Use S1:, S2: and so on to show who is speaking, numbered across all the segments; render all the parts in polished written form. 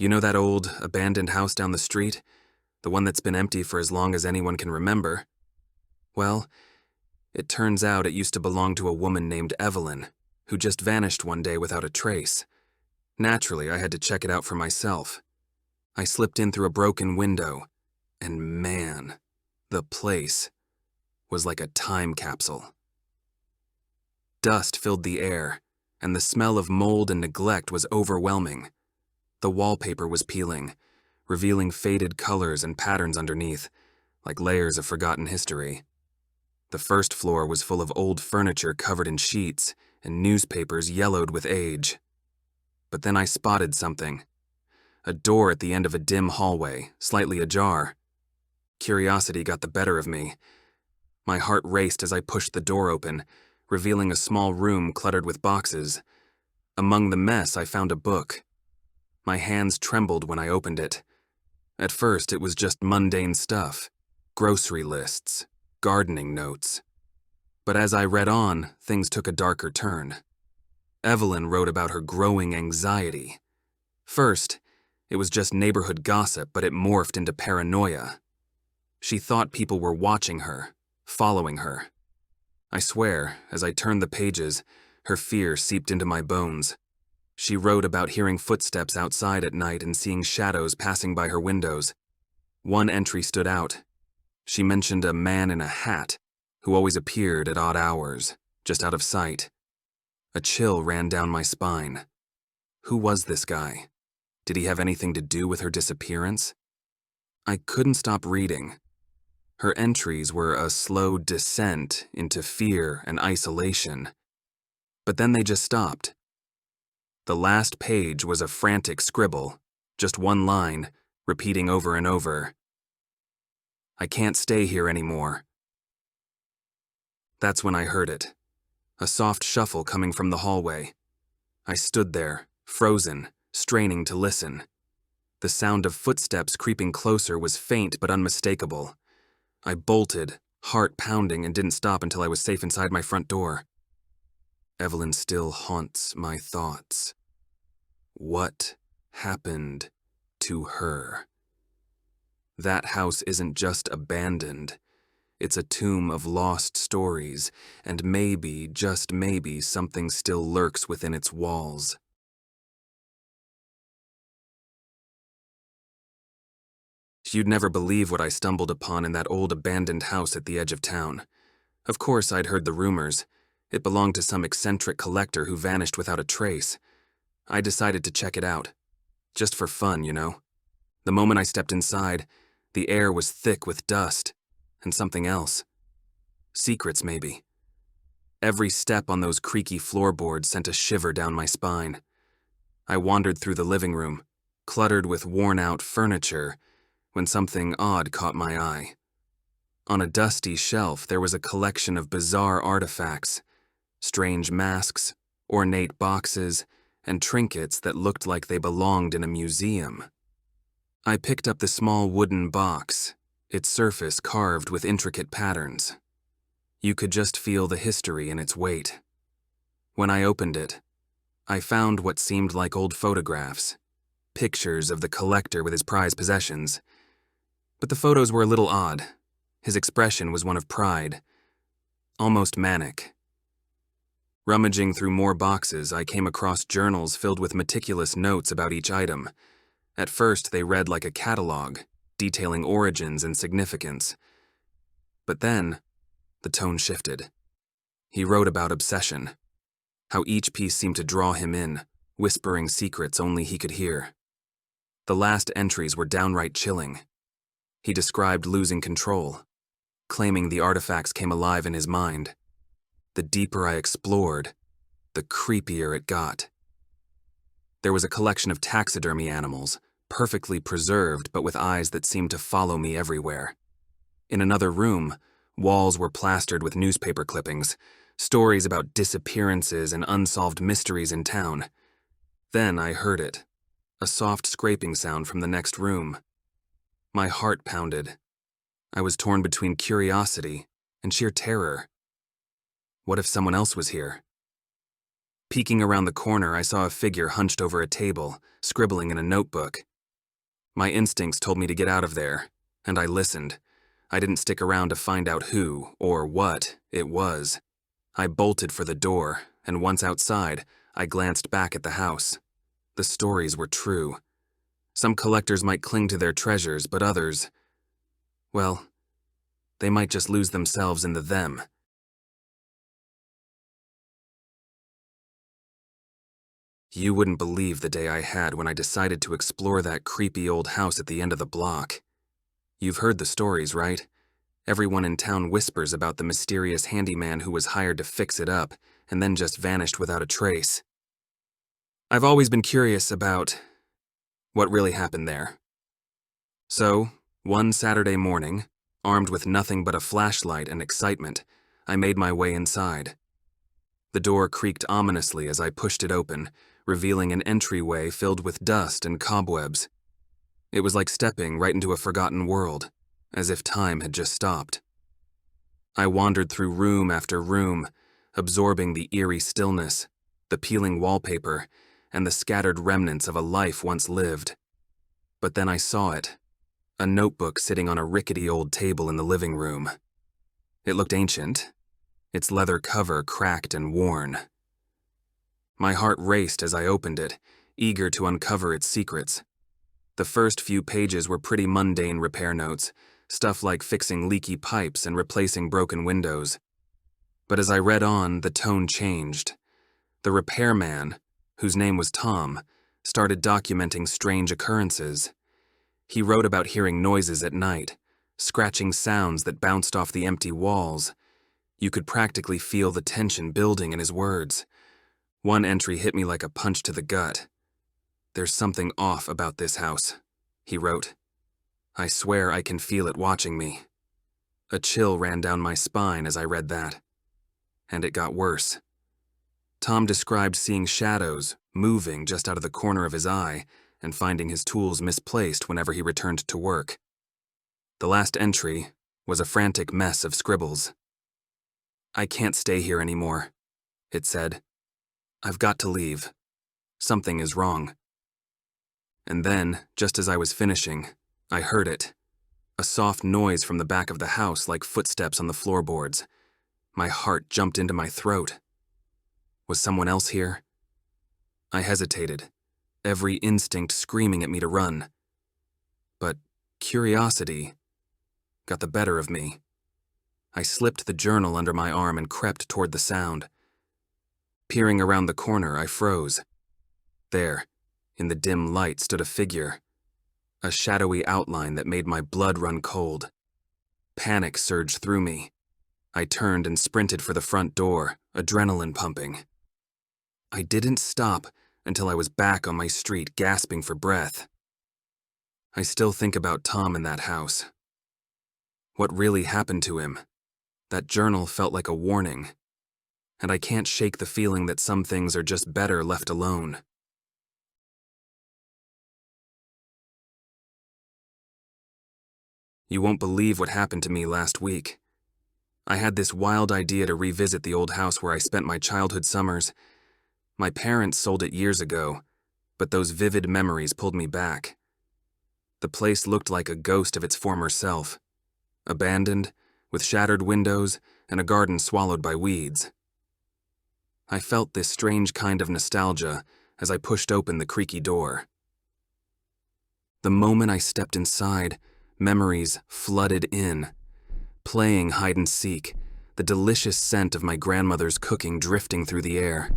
S1: You know that old, abandoned house down the street? The one that's been empty for as long as anyone can remember? Well, it turns out it used to belong to a woman named Evelyn, who just vanished one day without a trace. Naturally, I had to check it out for myself. I slipped in through a broken window, and man, the place was like a time capsule. Dust filled the air, and the smell of mold and neglect was overwhelming. The wallpaper was peeling, revealing faded colors and patterns underneath, like layers of forgotten history. The first floor was full of old furniture covered in sheets and newspapers yellowed with age. But then I spotted something. A door at the end of a dim hallway, slightly ajar. Curiosity got the better of me. My heart raced as I pushed the door open, revealing a small room cluttered with boxes. Among the mess, I found a book. My hands trembled when I opened it. At first, it was just mundane stuff, grocery lists, gardening notes. But as I read on, things took a darker turn. Evelyn wrote about her growing anxiety. First, it was just neighborhood gossip, but it morphed into paranoia. She thought people were watching her, following her. I swear, as I turned the pages, her fear seeped into my bones. She wrote about hearing footsteps outside at night and seeing shadows passing by her windows. One entry stood out. She mentioned a man in a hat who always appeared at odd hours, just out of sight. A chill ran down my spine. Who was this guy? Did he have anything to do with her disappearance? I couldn't stop reading. Her entries were a slow descent into fear and isolation. But then they just stopped. The last page was a frantic scribble, just one line, repeating over and over. I can't stay here anymore. That's when I heard it. A soft shuffle coming from the hallway. I stood there, frozen, straining to listen. The sound of footsteps creeping closer was faint but unmistakable. I bolted, heart pounding, and didn't stop until I was safe inside my front door. Evelyn still haunts my thoughts. What happened to her? That house isn't just abandoned. It's a tomb of lost stories, and maybe, just maybe, something still lurks within its walls. You'd never believe what I stumbled upon in that old abandoned house at the edge of town. Of course, I'd heard the rumors. It belonged to some eccentric collector who vanished without a trace. I decided to check it out. Just for fun, you know. The moment I stepped inside, the air was thick with dust, and something else. Secrets, maybe. Every step on those creaky floorboards sent a shiver down my spine. I wandered through the living room, cluttered with worn-out furniture, when something odd caught my eye. On a dusty shelf, there was a collection of bizarre artifacts, strange masks, ornate boxes, and trinkets that looked like they belonged in a museum. I picked up the small wooden box, its surface carved with intricate patterns. You could just feel the history in its weight. When I opened it, I found what seemed like old photographs, pictures of the collector with his prized possessions. But the photos were a little odd. His expression was one of pride, almost manic. Rummaging through more boxes, I came across journals filled with meticulous notes about each item. At first, they read like a catalog, detailing origins and significance. But then, the tone shifted. He wrote about obsession, how each piece seemed to draw him in, whispering secrets only he could hear. The last entries were downright chilling. He described losing control, claiming the artifacts came alive in his mind. The deeper I explored, the creepier it got. There was a collection of taxidermy animals, perfectly preserved but with eyes that seemed to follow me everywhere. In another room, walls were plastered with newspaper clippings, stories about disappearances and unsolved mysteries in town. Then I heard it, a soft scraping sound from the next room. My heart pounded. I was torn between curiosity and sheer terror. What if someone else was here? Peeking around the corner, I saw a figure hunched over a table, scribbling in a notebook. My instincts told me to get out of there, and I listened. I didn't stick around to find out who or what it was. I bolted for the door, and once outside, I glanced back at the house. The stories were true. Some collectors might cling to their treasures, but others, well, they might just lose themselves in the them. You wouldn't believe the day I had when I decided to explore that creepy old house at the end of the block. You've heard the stories, right? Everyone in town whispers about the mysterious handyman who was hired to fix it up and then just vanished without a trace. I've always been curious about what really happened there. So, one Saturday morning, armed with nothing but a flashlight and excitement, I made my way inside. The door creaked ominously as I pushed it open, revealing an entryway filled with dust and cobwebs. It was like stepping right into a forgotten world, as if time had just stopped. I wandered through room after room, absorbing the eerie stillness, the peeling wallpaper, and the scattered remnants of a life once lived. But then I saw it, a notebook sitting on a rickety old table in the living room. It looked ancient, its leather cover cracked and worn. My heart raced as I opened it, eager to uncover its secrets. The first few pages were pretty mundane repair notes, stuff like fixing leaky pipes and replacing broken windows. But as I read on, the tone changed. The repairman, whose name was Tom, started documenting strange occurrences. He wrote about hearing noises at night, scratching sounds that bounced off the empty walls. You could practically feel the tension building in his words. One entry hit me like a punch to the gut. "There's something off about this house," he wrote. "I swear I can feel it watching me." A chill ran down my spine as I read that. And it got worse. Tom described seeing shadows moving just out of the corner of his eye and finding his tools misplaced whenever he returned to work. The last entry was a frantic mess of scribbles. "I can't stay here anymore," it said. "I've got to leave. Something is wrong." And then, just as I was finishing, I heard it. A soft noise from the back of the house like footsteps on the floorboards. My heart jumped into my throat. Was someone else here? I hesitated, every instinct screaming at me to run. But curiosity got the better of me. I slipped the journal under my arm and crept toward the sound. Peering around the corner, I froze. There, in the dim light, stood a figure, a shadowy outline that made my blood run cold. Panic surged through me. I turned and sprinted for the front door, adrenaline pumping. I didn't stop until I was back on my street, gasping for breath. I still think about Tom in that house. What really happened to him? That journal felt like a warning, and I can't shake the feeling that some things are just better left alone. You won't believe what happened to me last week. I had this wild idea to revisit the old house where I spent my childhood summers. My parents sold it years ago, but those vivid memories pulled me back. The place looked like a ghost of its former self, abandoned, with shattered windows and a garden swallowed by weeds. I felt this strange kind of nostalgia as I pushed open the creaky door. The moment I stepped inside, memories flooded in. Playing hide and seek, the delicious scent of my grandmother's cooking drifting through the air.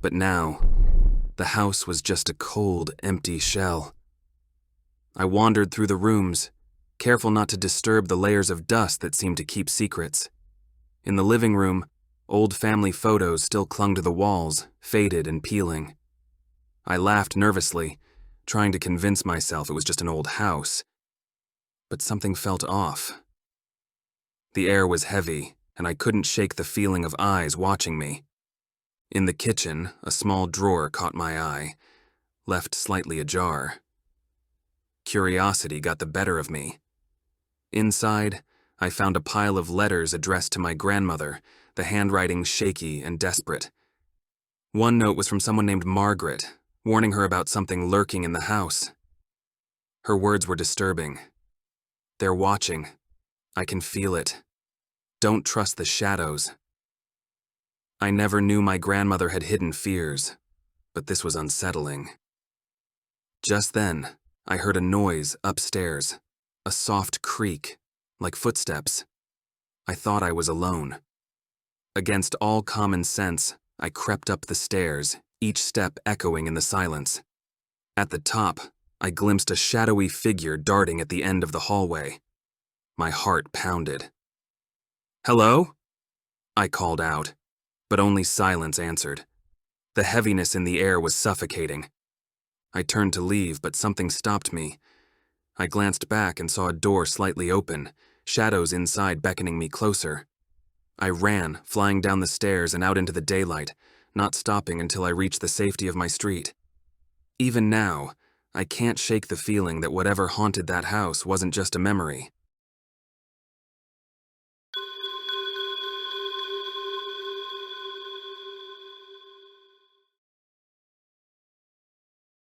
S1: But now, the house was just a cold, empty shell. I wandered through the rooms, careful not to disturb the layers of dust that seemed to keep secrets. In the living room, old family photos still clung to the walls, faded and peeling. I laughed nervously, trying to convince myself it was just an old house. But something felt off. The air was heavy, and I couldn't shake the feeling of eyes watching me. In the kitchen, a small drawer caught my eye, left slightly ajar. Curiosity got the better of me. Inside, I found a pile of letters addressed to my grandmother, the handwriting shaky and desperate. One note was from someone named Margaret, warning her about something lurking in the house. Her words were disturbing. They're watching. I can feel it. Don't trust the shadows. I never knew my grandmother had hidden fears, but this was unsettling. Just then, I heard a noise upstairs, a soft creak, like footsteps. I thought I was alone. Against all common sense, I crept up the stairs, each step echoing in the silence. At the top, I glimpsed a shadowy figure darting at the end of the hallway. My heart pounded. "Hello?" I called out, but only silence answered. The heaviness in the air was suffocating. I turned to leave, but something stopped me. I glanced back and saw a door slightly open, shadows inside beckoning me closer. I ran, flying down the stairs and out into the daylight, not stopping until I reached the safety of my street. Even now, I can't shake the feeling that whatever haunted that house wasn't just a memory.